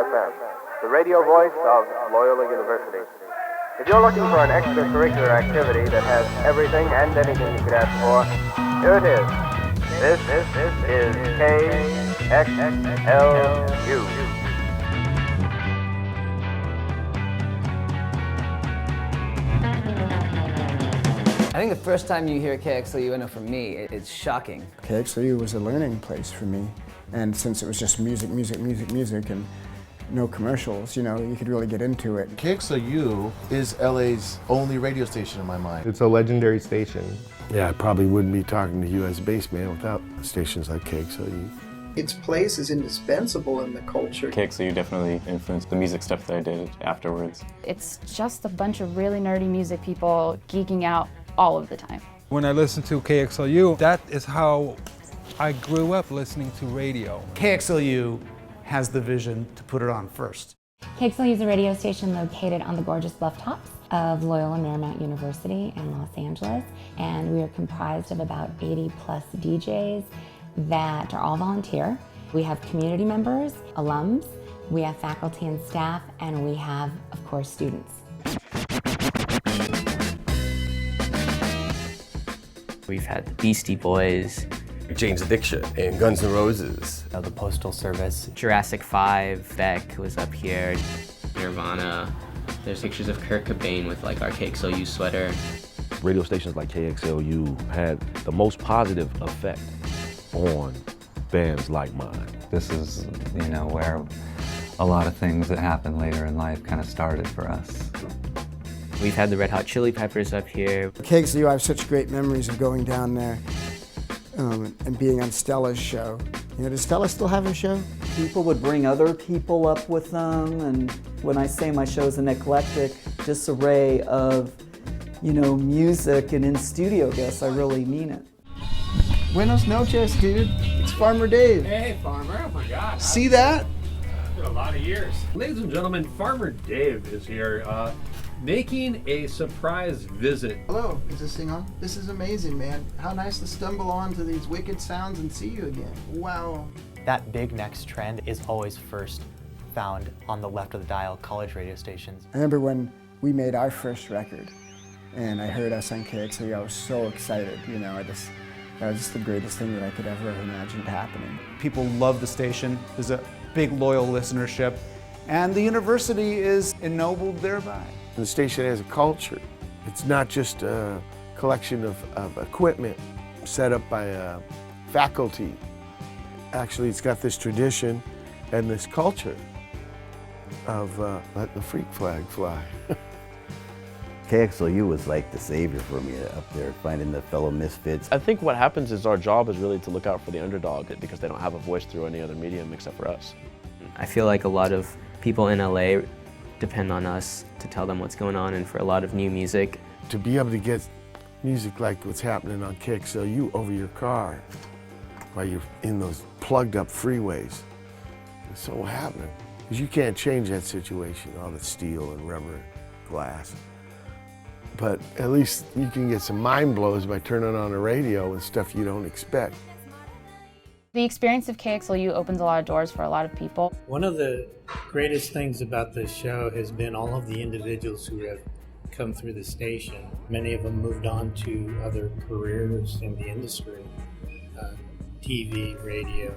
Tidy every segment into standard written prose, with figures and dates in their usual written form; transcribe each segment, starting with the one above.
FM, the radio voice of Loyola University. If you're looking for an extracurricular activity that has everything and anything you could ask for, here it is. This is KXLU. I think the first time you hear KXLU, I know for me, it's shocking. KXLU was a learning place for me, and since it was just music, and no commercials, you know, you could really get into it. KXLU is LA's only radio station in my mind. It's a legendary station. Yeah, I probably wouldn't be talking to you as bass man without stations like KXLU. Its place is indispensable in the culture. KXLU definitely influenced the music stuff that I did afterwards. It's just a bunch of really nerdy music people geeking out all of the time. When I listen to KXLU, that is how I grew up listening to radio. KXLU has the vision to put it on first. KXLU is a radio station located on the gorgeous blufftops of Loyola Marymount University in Los Angeles, and we are comprised of about 80 plus DJs that are all volunteer. We have community members, alums, we have faculty and staff, and we have, of course, students. We've had the Beastie Boys, James Addiction, and Guns N' Roses. The Postal Service, Jurassic 5, Beck was up here, Nirvana. There's pictures of Kurt Cobain with like our KXLU sweater. Radio stations like KXLU had the most positive effect on bands like mine. This is, you know, where a lot of things that happened later in life kind of started for us. We've had the Red Hot Chili Peppers up here. KXLU, I have such great memories of going down there and being on Stella's show. You know, does Stella still have a show? People would bring other people up with them, and when I say my show's an eclectic disarray of, you know, music and in-studio guests, I really mean it. Buenos noches, dude. It's Farmer Dave. Hey, Farmer. Oh my God. See that? It's been a lot of years. Ladies and gentlemen, Farmer Dave is here making a surprise visit. Hello, is this thing on? This is amazing, man. How nice to stumble onto these wicked sounds and see you again. Wow. That big next trend is always first found on the left of the dial, college radio stations. I remember when we made our first record and I heard us on KXLU, I was so excited, you know, that was just the greatest thing that I could ever have imagined happening. People love the station, there's a big loyal listenership, and the university is ennobled thereby. The station has a culture. It's not just a collection of equipment set up by faculty. Actually, it's got this tradition and this culture of letting the freak flag fly. KXLU was like the savior for me up there, finding the fellow misfits. I think what happens is our job is really to look out for the underdog because they don't have a voice through any other medium except for us. I feel like a lot of people in LA depend on us to tell them what's going on, and for a lot of new music. To be able to get music like what's happening on KXLU over your car while you're in those plugged up freeways, it's so happening. Because you can't change that situation, all the steel and rubber glass. But at least you can get some mind blows by turning on the radio and stuff you don't expect. The experience of KXLU opens a lot of doors for a lot of people. One of the greatest things about this show has been all of the individuals who have come through the station. Many of them moved on to other careers in the industry, TV, radio.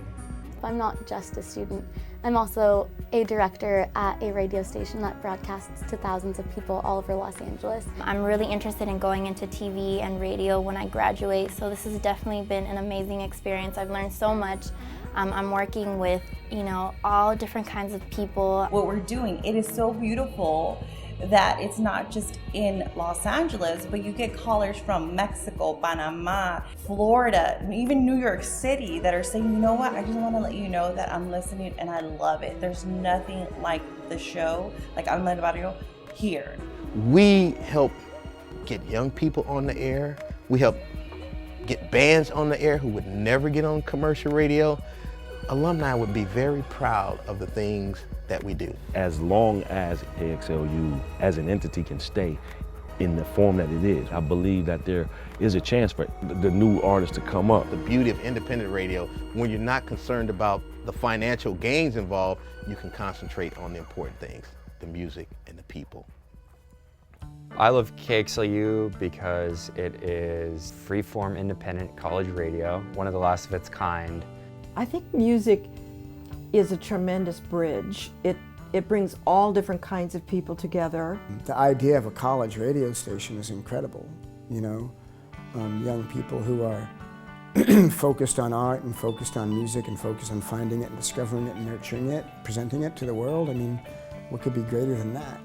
I'm not just a student. I'm also a director at a radio station that broadcasts to thousands of people all over Los Angeles. I'm really interested in going into TV and radio when I graduate, so this has definitely been an amazing experience. I've learned so much. I'm working with, you know, all different kinds of people. What we're doing, it is so beautiful that it's not just in Los Angeles, but you get callers from Mexico, Panama, Florida, even New York City that are saying, you know what, I just want to let you know that I'm listening and I love it. There's nothing like the show, like Habla del Barrio, here. We help get young people on the air. We help get bands on the air who would never get on commercial radio. Alumni would be very proud of the things that we do. As long as KXLU as an entity can stay in the form that it is, I believe that there is a chance for the new artists to come up. The beauty of independent radio, when you're not concerned about the financial gains involved, you can concentrate on the important things, the music and the people. I love KXLU because it is freeform independent college radio, one of the last of its kind. I think music is a tremendous bridge. It brings all different kinds of people together. The idea of a college radio station is incredible, you know. Young people who are focused on art and focused on music and focused on finding it and discovering it and nurturing it, presenting it to the world. I mean, what could be greater than that?